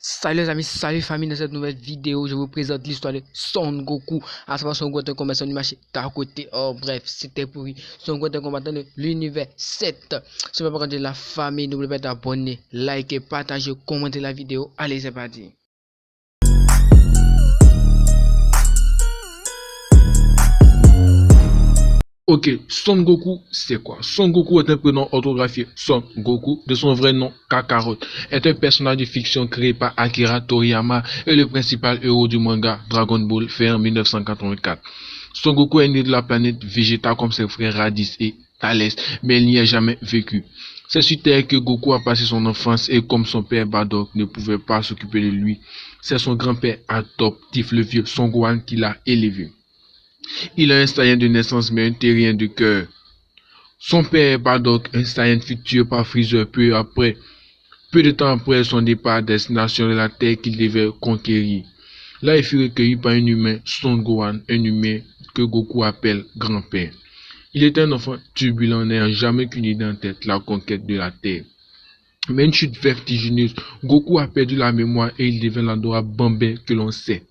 Salut les amis, salut famille, dans cette nouvelle vidéo, je vous présente l'histoire de Son Goku. À savoir Son Goku est un combattant du marché d'à côté. Oh bref, c'était pourri. Son Goku est un combattant de l'univers 7. Si vous voulez la famille, n'oubliez pas d'abonner, liker, partager, commenter la vidéo. Allez, c'est parti. Ok, Son Goku, c'est quoi? Son Goku est un prénom orthographié Son Goku, de son vrai nom Kakarot, est un personnage de fiction créé par Akira Toriyama et le principal héros du manga Dragon Ball fait en 1984. Son Goku est né de la planète Vegeta comme ses frères Raditz et Thalès, mais il n'y a jamais vécu. C'est sur Terre que Goku a passé son enfance et comme son père Bardock ne pouvait pas s'occuper de lui, c'est son grand-père adoptif, le vieux Son Gohan, qui l'a élevé. Il a un Saiyan de naissance mais un terrien de cœur. Son père Bardock, un Saiyan futur par Freezer peu de temps après son départ à destination de la Terre qu'il devait conquérir. Là, il fut recueilli par un humain, Son Gohan, un humain que Goku appelle grand-père. Il était un enfant turbulent n'ayant jamais qu'une idée en tête, la conquête de la Terre. Mais une chute vertigineuse, Goku a perdu la mémoire et il devint l'adorable Bambin que l'on sait.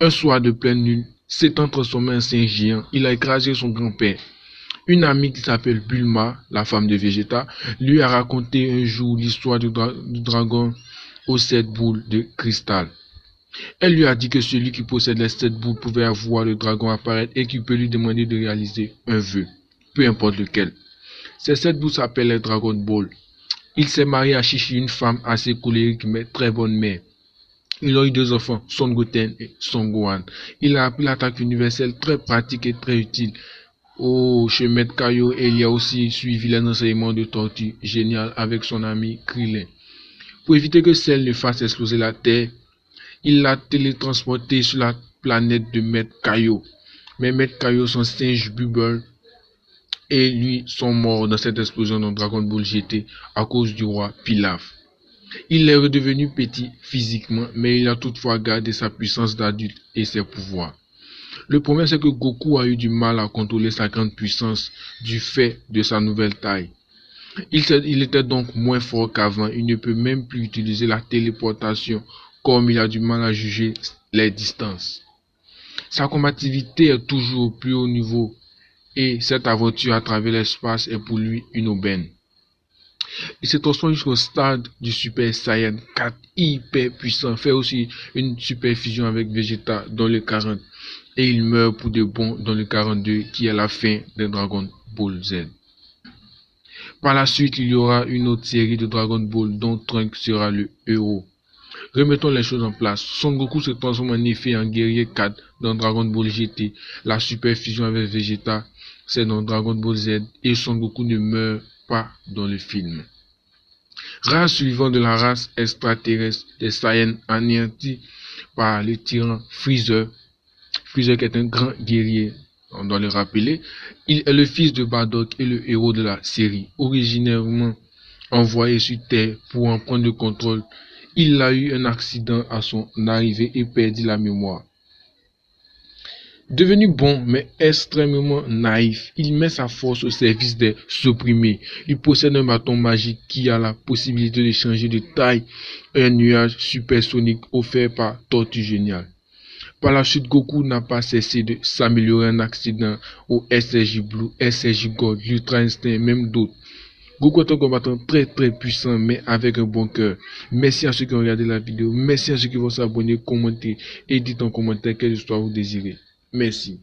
Un soir de pleine lune, s'étant transformé en saint géant, il a écrasé son grand-père. Une amie qui s'appelle Bulma, la femme de Vegeta, lui a raconté un jour l'histoire du dragon aux 7 boules de cristal. Elle lui a dit que celui qui possède les 7 boules pouvait voir le dragon apparaître et qu'il peut lui demander de réaliser un vœu, peu importe lequel. Ces 7 boules s'appellent les Dragon Ball. Il s'est marié à Chichi, une femme assez colérique mais très bonne mère. Il a eu 2 enfants, Son Goten et Son Gohan. Il a appris l'attaque universelle très pratique et très utile. Chez Maître Kaio, et il a aussi suivi les enseignements de Tortue génial avec son ami Krillin. Pour éviter que celle ne fasse exploser la Terre, il l'a télétransporté sur la planète de Maître Kaio. Mais Maître Kaio, son singe Bubble et lui sont morts dans cette explosion dans Dragon Ball GT à cause du roi Pilaf. Il est redevenu petit physiquement, mais il a toutefois gardé sa puissance d'adulte et ses pouvoirs. Le problème, c'est que Goku a eu du mal à contrôler sa grande puissance du fait de sa nouvelle taille. Il était donc moins fort qu'avant, il ne peut même plus utiliser la téléportation, comme il a du mal à juger les distances. Sa combativité est toujours au plus haut niveau, et cette aventure à travers l'espace est pour lui une aubaine. Il se transforme jusqu'au stade du Super Saiyan 4 hyper puissant, fait aussi une super fusion avec Vegeta dans le 40 et il meurt pour de bon dans le 42 qui est la fin de Dragon Ball Z. Par la suite, il y aura une autre série de Dragon Ball dont Trunks sera le héros. Remettons les choses en place. Son Goku se transforme en effet en guerrier 4 dans Dragon Ball GT. La super fusion avec Vegeta, c'est dans Dragon Ball Z et Son Goku ne meurt pas dans le film. Race suivante de la race extraterrestre des Saiyans anéantis par le tyran Freezer. Freezer qui est un grand guerrier, on doit le rappeler. Il est le fils de Bardock et le héros de la série. Originairement envoyé sur Terre pour en prendre le contrôle, il a eu un accident à son arrivée et perdit la mémoire. Devenu bon mais extrêmement naïf, il met sa force au service des opprimés. Il possède un bâton magique qui a la possibilité de changer de taille, un nuage supersonique offert par Tortue génial. Par la suite, Goku n'a pas cessé de s'améliorer en accident au SSJ Blue, SSJ Gold, Ultra Instinct et même d'autres. Goku est un combattant très puissant mais avec un bon cœur. Merci à ceux qui ont regardé la vidéo, merci à ceux qui vont s'abonner, commenter et dites en commentaire quelle histoire vous désirez. Merci.